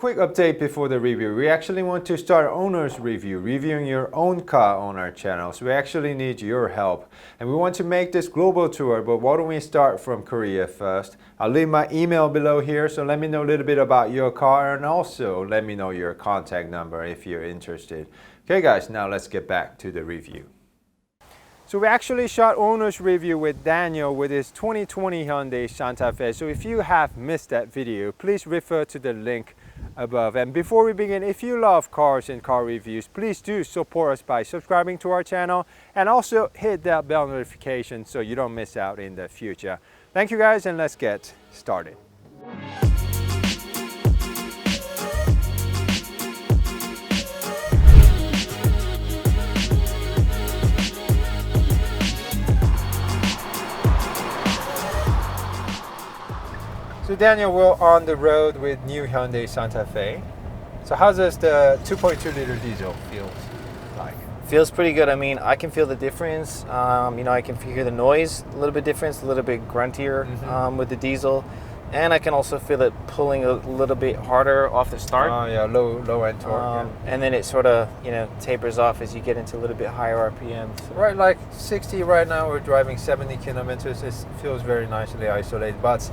quick update before the review. We actually want to start owner's review, reviewing your own car on our channel. So we actually need your help. And we want to make this global tour, but why don't we start from Korea first? I'll leave my email below here, so let me know a little bit about your car and also let me know your contact number if you're interested. Okay guys, now let's get back to the review. So we actually shot owner's review with Daniel with his 2020 Hyundai Santa Fe. So if you have missed that video, please refer to the link above. And before we begin, if you love cars and car reviews, please do support us by subscribing to our channel and also hit that bell notification so you don't miss out in the future. Thank you guys, and let's get started. So Daniel, we're on the road with new Hyundai Santa Fe. So how does the 2.2 liter diesel feel like? Feels pretty good. I mean, I can feel the difference. You know, I can hear the noise a little bit different, a little bit gruntier with the diesel. And I can also feel it pulling a little bit harder off the start. Oh yeah, low end torque. Yeah. And then it sort of, you know, tapers off as you get into a little bit higher RPM. So. Right, like 60 right now, we're driving 70 kilometers. It feels very nicely isolated. But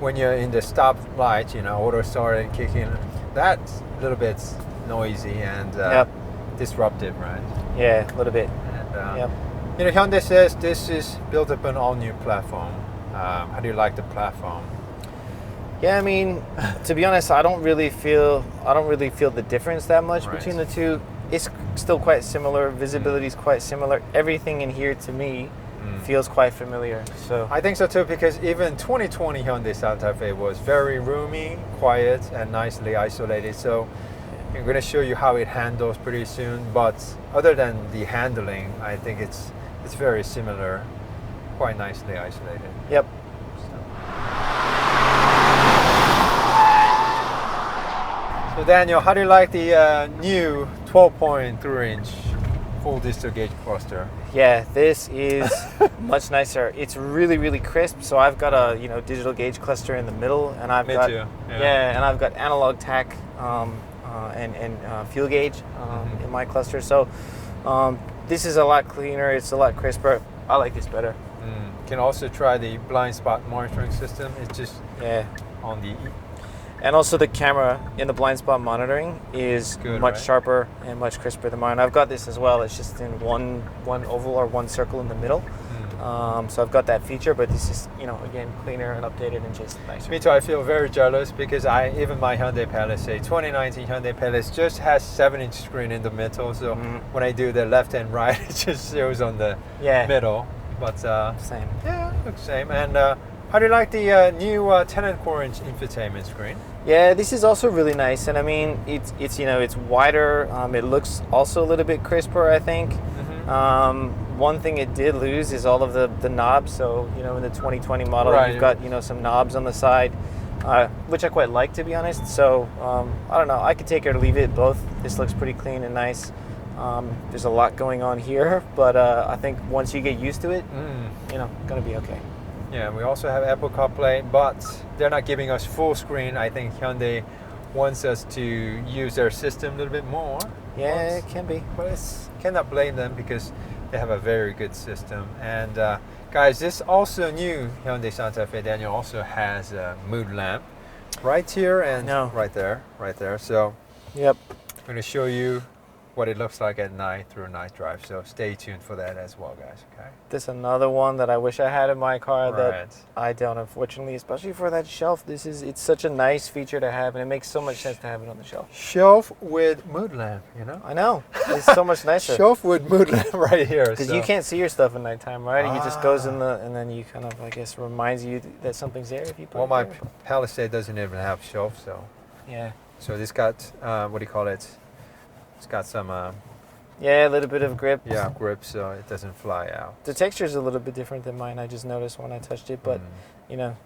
when you're in the stop light, you know, auto start and kicking, that's a little bit noisy and disruptive, right? Yeah, a little bit. And, you know, Hyundai says this is built up an all-new platform. How do you like the platform? Yeah, I mean, to be honest, I don't really feel the difference that much between the two. It's still quite similar. Visibility is quite similar. Everything in here to me feels quite familiar. So I think so too, because even 2020 Hyundai Santa Fe was very roomy, quiet, and nicely isolated. So I'm going to show you how it handles pretty soon. But other than the handling, I think it's very similar, quite nicely isolated. Yep. So Daniel, how do you like the new 12.3-inch full digital gauge cluster? Yeah, this is much nicer. It's really, really crisp. So I've got a digital gauge cluster in the middle, and I've got and I've got analog tach and fuel gauge in my cluster. So this is a lot cleaner. It's a lot crisper. I like this better. You can also try the blind spot monitoring system. It's just on the. And also the camera in the blind spot monitoring is much sharper and much crisper than mine. I've got this as well. It's just in one oval or one circle in the middle. So I've got that feature, but this is, again, cleaner and updated and just nicer. Me too. I feel very jealous because even my Hyundai Palisade, 2019 Hyundai Palisade just has 7-inch screen in the middle. So when I do the left and right, it just shows on the middle. But same. Yeah, looks same. And how do you like the new 10.25-inch infotainment screen? Yeah, this is also really nice, and I mean it's it's wider. It looks also a little bit crisper, I think. One thing it did lose is all of the knobs. So in the 2020 model, you've got some knobs on the side, which I quite like, to be honest. So I don't know. I could take it or leave it. Both. This looks pretty clean and nice. There's a lot going on here, but I think once you get used to it, gonna be okay. Yeah, we also have Apple CarPlay, but they're not giving us full screen. I think Hyundai wants us to use their system a little bit more. Yeah, it can be. But cannot blame them because they have a very good system. And guys, this also new Hyundai Santa Fe, Daniel, also has a mood lamp right here and right there. So I'm going to show you what it looks like at night through a night drive. So stay tuned for that as well, guys. Okay. This is another one that I wish I had in my car that I don't, unfortunately, especially for that shelf. It's such a nice feature to have, and it makes so much sense to have it on the shelf. Shelf with mood lamp, I know. It's so much nicer. Shelf with mood lamp right here. Because you can't see your stuff at nighttime, right? It just goes in and then you kind of, I guess, reminds you that something's there if you put it my there. Palisade doesn't even have shelf, so. Yeah. So this got, what do you call it? It's got some a little bit of grip. Yeah, grip, so it doesn't fly out. The texture is a little bit different than mine. I just noticed when I touched it, but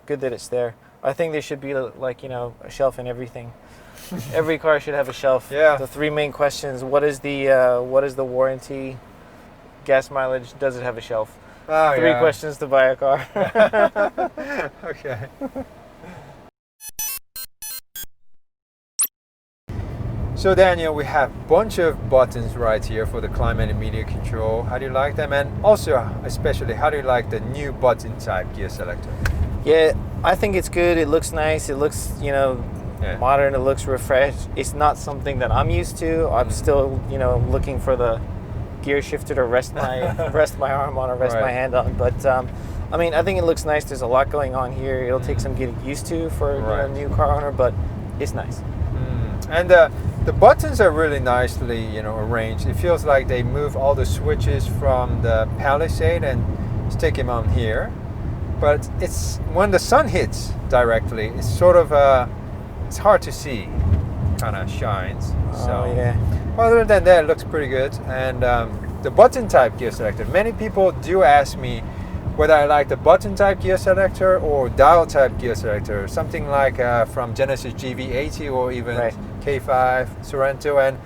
good that it's there. I think there should be like a shelf in everything. Every car should have a shelf. Yeah. The three main questions: what is the warranty? Gas mileage? Does it have a shelf? Three questions to buy a car. Okay. So Daniel, we have a bunch of buttons right here for the climate and media control. How do you like them? And also, especially, how do you like the new button type gear selector? Yeah, I think it's good. It looks nice. It looks, modern. It looks refreshed. It's not something that I'm used to. I'm still, looking for the gear shifter to rest my arm on or rest my hand on. But I think it looks nice. There's a lot going on here. It'll take some getting used to for a new car owner, but it's nice. And the buttons are really nicely, arranged. It feels like they move all the switches from the Palisade and stick them on here. But it's when the sun hits directly, it's sort of it's hard to see. Kind of shines. Other than that, it looks pretty good. And the button type gear selector. Many people do ask me whether I like the button type gear selector or dial type gear selector, something like from Genesis GV80 or even K5 Sorento. And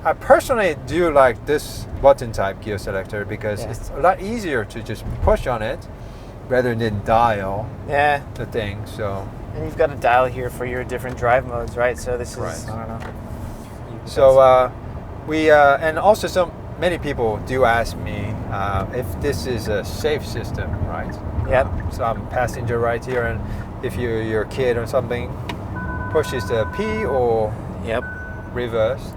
I personally do like this button type gear selector because it's a lot easier to just push on it rather than dial the thing. So, and you've got a dial here for your different drive modes, right? So this is I don't know. So and also many people do ask me if this is a safe system, right? Yep. So I'm passenger right here, and if your kid or something pushes the P or reverse,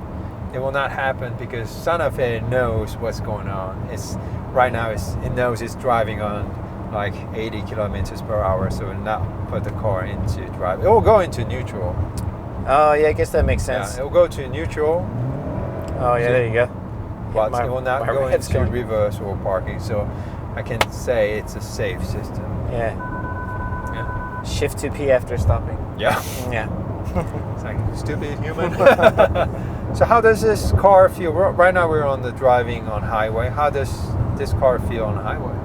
it will not happen because Santa Fe knows what's going on. It knows it's driving on like 80 kilometers per hour, so it will not put the car into drive. It will go into neutral. Oh yeah, I guess that makes sense. Yeah, it will go to neutral. Oh yeah, there you go. But it will not go into reverse or parking, so I can say it's a safe system. Yeah. Shift to P after stopping. Yeah. Yeah. It's like stupid human. So how does this car feel? Right now we're on the driving on highway. How does this car feel on the highway?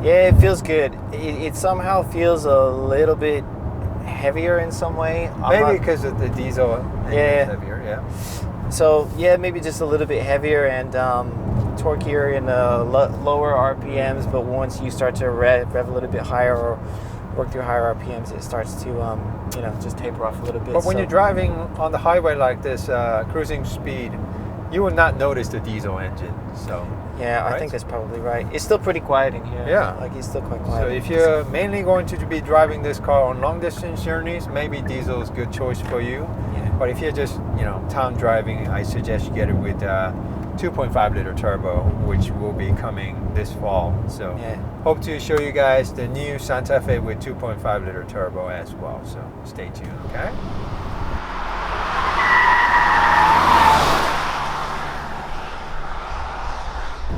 Yeah, it feels good. It somehow feels a little bit heavier in some way. Maybe because of the diesel engine heavier, So maybe just a little bit heavier and torquier in lower RPMs, but once you start to rev a little bit higher or work through higher RPMs, it starts to just taper off a little bit. But when you're driving on the highway like this, cruising speed, you will not notice the diesel engine. So I think that's probably right. It's still pretty quiet in here. Yeah, like it's still quite quiet. So if you're mainly going to be driving this car on long distance journeys, maybe diesel is a good choice for you. But if you're just town driving, I suggest you get it with 2.5 liter turbo, which will be coming this fall. So hope to show you guys the new Santa Fe with 2.5 liter turbo as well. So stay tuned, okay?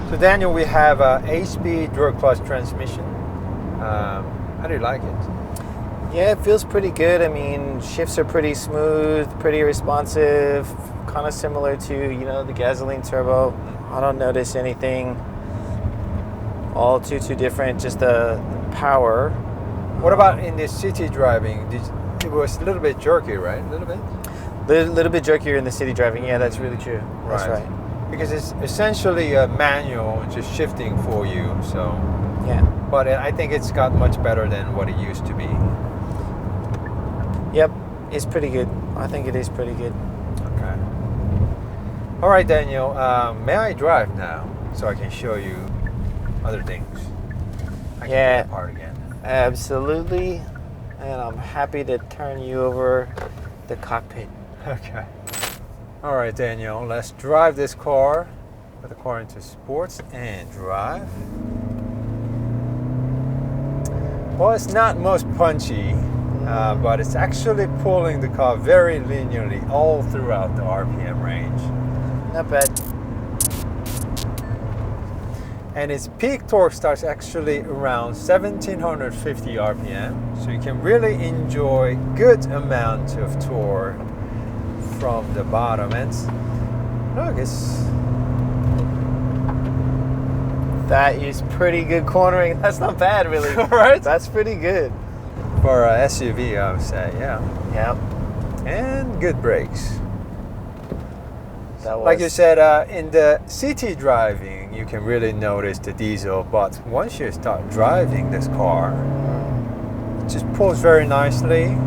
So Daniel, we have a 8-speed drag plus transmission. How do you like it? Yeah, it feels pretty good. I mean, shifts are pretty smooth, pretty responsive, kind of similar to, the gasoline turbo. I don't notice anything all too different, just the power. What about in the city driving? It was a little bit jerky, right? A little bit? A little bit jerkier in the city driving. Yeah, that's really true. That's right. Because it's essentially a manual, just shifting for you. So but I think it's got much better than what it used to be. Yep, it's pretty good. I think it is pretty good. Okay. All right, Daniel. May I drive now so I can show you other things? I can do that part again. Absolutely. And I'm happy to turn you over the cockpit. Okay. All right, Daniel. Let's drive this car. Put the car into sports and drive. Well, it's not most punchy. But it's actually pulling the car very linearly all throughout the RPM range. Not bad. And its peak torque starts actually around 1750 RPM. So you can really enjoy good amount of torque from the bottom. And look, that is pretty good cornering. That's not bad, really. Right? That's pretty good. For a SUV, I would say, yeah. Yep. And good brakes. Like you said, in the city driving, you can really notice the diesel, but once you start driving this car, it just pulls very nicely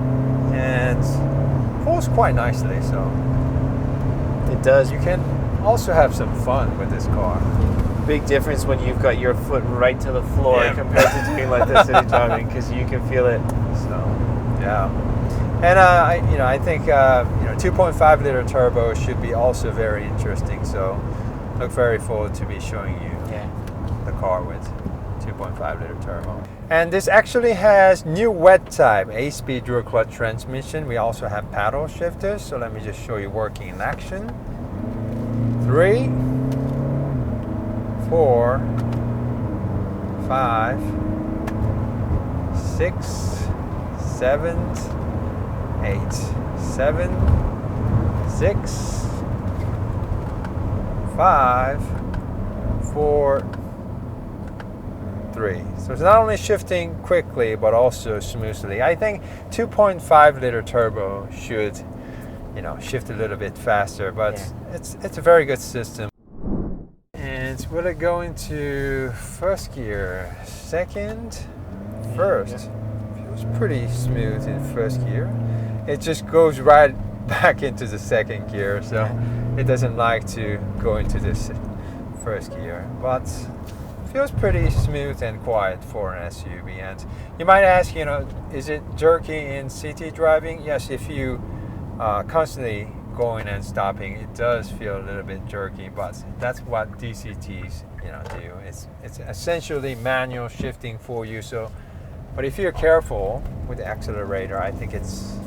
and pulls quite nicely. So It does. You can also have some fun with this car. Big difference when you've got your foot right to the floor compared to doing like this city driving, because you can feel it. So, yeah. And I think 2.5 liter turbo should be also very interesting. So, look very forward to be showing you the car with 2.5 liter turbo. And this actually has new wet type 8-speed dual clutch transmission. We also have paddle shifters. So let me just show you working in action. 3, 4, 5, 6, 7, 8, 7, 6, 5, 4, 3. So it's not only shifting quickly but also smoothly. I think 2.5 liter turbo should, shift a little bit faster, but it's a very good system. And will it go into first gear, second, first? Feels pretty smooth in first gear. It just goes right back into the second gear, so it doesn't like to go into this first gear, but feels pretty smooth and quiet for an SUV. And you might ask, is it jerky in city driving? Yes, if you constantly going and stopping, it does feel a little bit jerky, but that's what DCTs do. It's essentially manual shifting for you. So, but if you're careful with the accelerator, I think it's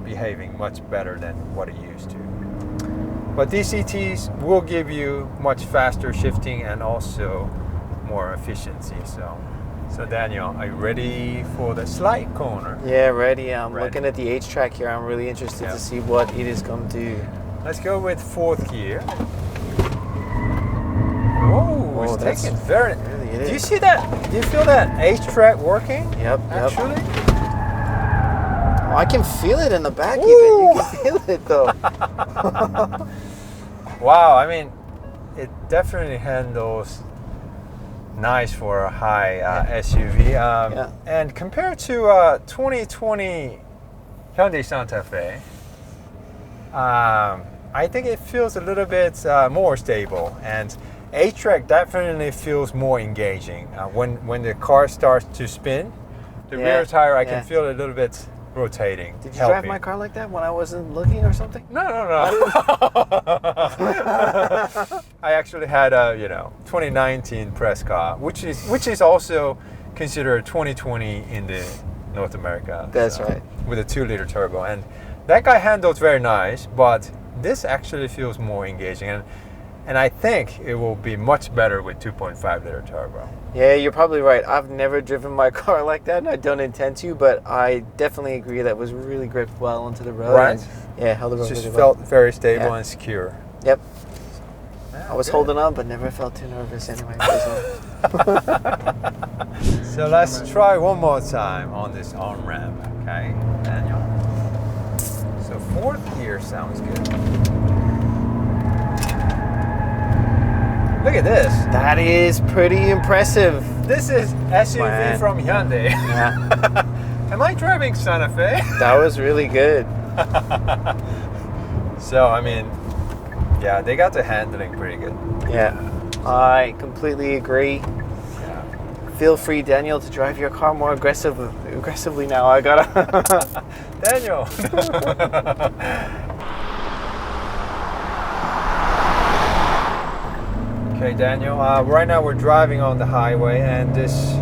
behaving much better than what it used to. But DCTs will give you much faster shifting and also more efficiency. So Daniel, are you ready for the slide corner? Yeah, ready. I'm looking at the H-track here. I'm really interested to see what it is going to do. Let's go with fourth gear. Whoa, it's taking very... Really, do you see that? Do you feel that H-track working? Yep, actually? Oh, I can feel it in the back even. You can feel it though. Wow, I mean, it definitely handles nice for a high SUV. And compared to 2020 Hyundai Santa Fe, I think it feels a little bit more stable, and H-track definitely feels more engaging. When the car starts to spin, the rear tire, I can feel it a little bit rotating. Did you drive my car like that when I wasn't looking or something? No. I actually had a 2019 press car, which is also considered 2020 in the North America. That's right. With a 2-liter turbo, and that guy handles very nice, but this actually feels more engaging, and I think it will be much better with 2.5 liter turbo. Yeah, you're probably right. I've never driven my car like that, and I don't intend to, but I definitely agree that was really gripped well onto the road. Right. Held the road just really felt well. very stable and secure. Yep. Yeah, I was holding on, but never felt too nervous anyway. So let's try one more time on this on-ramp, okay, Daniel? So fourth gear sounds good. Look at this. That is pretty impressive. This is SUV from Hyundai. Yeah. Am I driving Santa Fe? That was really good. So, I mean, yeah, they got the handling pretty good. Yeah, I completely agree. Yeah. Feel free, Daniel, to drive your car more aggressively now. I gotta... Daniel! Okay, Daniel, right now we're driving on the highway, and this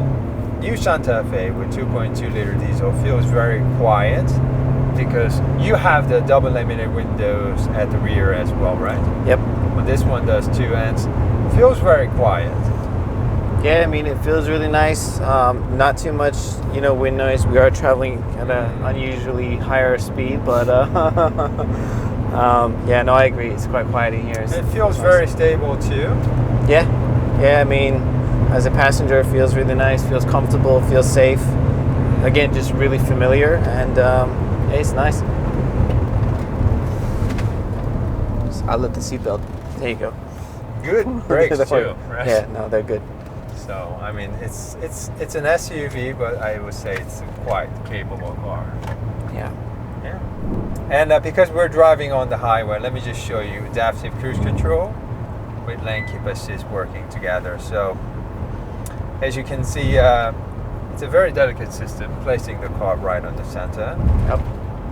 new Santa Fe with 2.2 liter diesel feels very quiet because you have the double laminated windows at the rear as well, right? Yep. Well, this one does too, and it feels very quiet. Yeah, I mean, it feels really nice. Not too much, wind noise. We are traveling at an unusually higher speed, but yeah, no, I agree. It's quite quiet in here. It feels very stable too. Yeah, I mean, as a passenger, it feels really nice, feels comfortable, feels safe. Again, just really familiar, and yeah, it's nice. I love the seatbelt. There you go. Good brakes too, right? Yeah, no, they're good. So, I mean, it's an SUV, but I would say it's a quite capable car. Yeah. Yeah. And because we're driving on the highway, let me just show you adaptive cruise control with lane keep assist working together. So as you can see, it's a very delicate system, placing the car right on the center. Yep.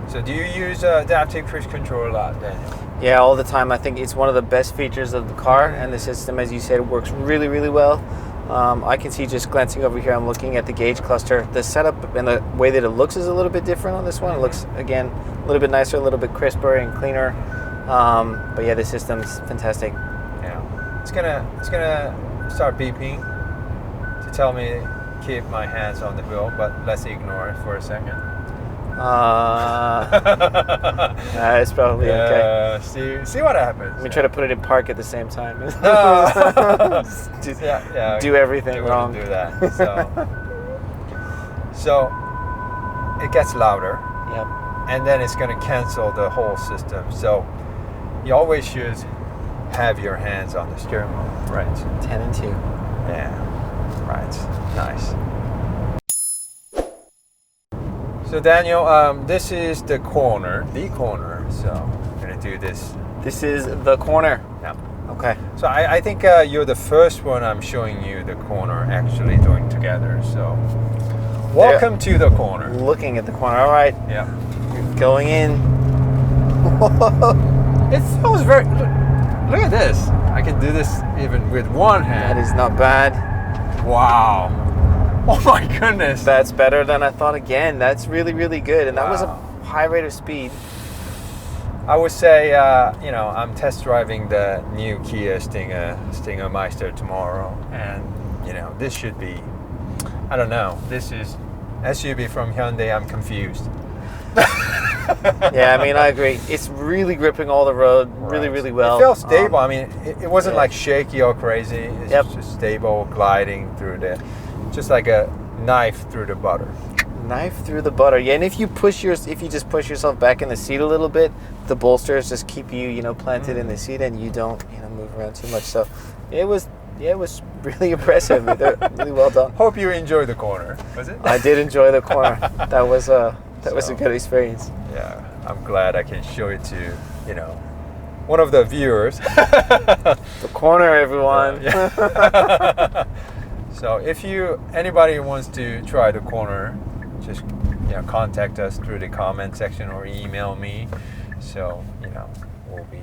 So do you use adaptive cruise control a lot, Daniel? Yeah, all the time. I think it's one of the best features of the car, and the system, as you said, works really, really well. I can see, just glancing over here, I'm looking at the gauge cluster. The setup and the way that it looks is a little bit different on this one. It looks, again, a little bit nicer, a little bit crisper and cleaner. But yeah, the system's fantastic. Yeah, it's gonna start beeping to tell me to keep my hands on the wheel, but let's ignore it for a second. It's probably okay. See what happens. Let me try to put it in park at the same time. No. Just do everything wrong. Do that. So it gets louder. Yep. And then it's going to cancel the whole system. So you always should have your hands on the steering wheel. Right. 10 and 2. Yeah. Right. Nice. So Daniel, this is the corner. So I'm going to do this. This is the corner. Yeah. Okay. So I think you're the first one I'm showing you the corner actually doing together. So welcome to the corner. Looking at the corner. All right. Yeah. Going in. It feels very. Look at this. I can do this even with one hand. That is not bad. Wow. Oh my goodness. That's better than I thought. Again, that's really, really good. And that was a Wow. high rate of speed. I would say, I'm test driving the new Kia Stinger Meister tomorrow, and this should be. I don't know. This is SUV from Hyundai. I'm confused. Yeah, I mean, I agree. It's really gripping all the road really, really well. It felt stable. I mean, it wasn't yeah. like shaky or crazy. It's just stable, gliding through just like a knife through the butter. Knife through the butter. Yeah, and if you just push yourself back in the seat a little bit, the bolsters just keep you, planted in the seat, and you don't, move around too much. So it was really impressive. Really well done. Hope you enjoyed the corner. Was it? I did enjoy the corner. That was a good experience. Yeah, I'm glad I can show it to, one of the viewers. The corner, everyone. Yeah. So if anybody wants to try the corner, just contact us through the comment section or email me. So we'll be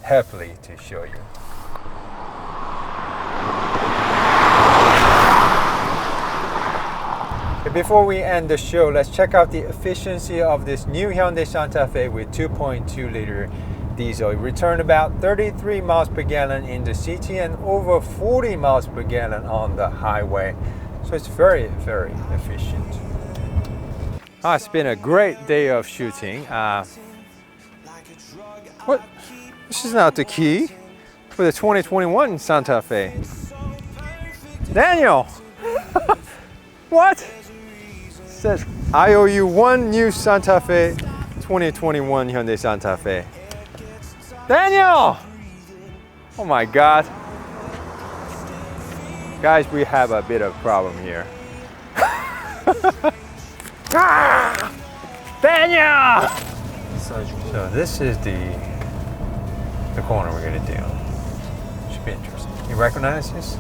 happily to show you. Before we end the show, let's check out the efficiency of this new Hyundai Santa Fe with 2.2 liter diesel. It returned about 33 miles per gallon in the city and over 40 miles per gallon on the highway. So it's very, very efficient. It's been a great day of shooting. What? This is not the key for the 2021 Santa Fe. Daniel! What? It says, I owe you one new Santa Fe 2021 Hyundai Santa Fe. Daniel! Oh my God. Guys, we have a bit of problem here. Daniel! So this is the corner we're gonna do. Should be interesting. You recognize this?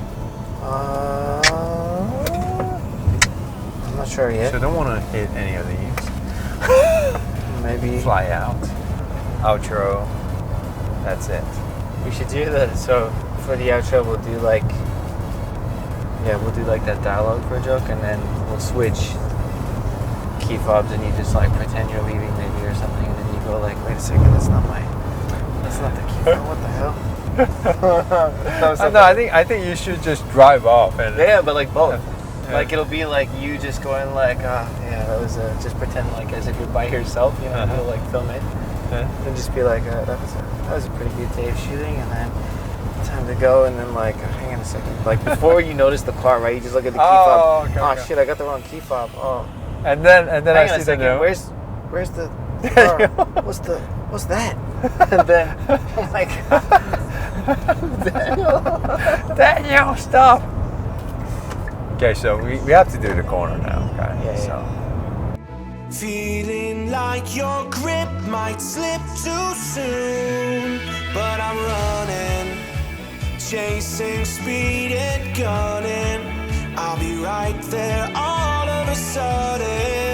I'm not sure yet. So don't want to hit any of these. Maybe Fly out. Outro. That's it. we should do so for the outro we'll do like that dialogue for a joke, and then we'll switch key fobs and you just like pretend you're leaving maybe or something, and then you go like, wait a second, that's not the key fob, what the hell? No, I think you should just drive off and But like both. Yeah. Like it'll be like you just going like, that was just pretend like as if you're by yourself, you'll like film it. And just be like, that was a pretty good day of shooting, and then time to go, and then like, hang on a second. Like before you notice the car, right? You just look at the key fob. Okay. Shit, I got the wrong key fob. Oh. And then hang I on see a second. the Where's the car? What's that? And then I'm like, Daniel, stop. Okay, so we have to do the corner now, okay? Yeah. So. Feeling like your grip might slip too soon, but I'm running, chasing speed and gunning. I'll be right there all of a sudden.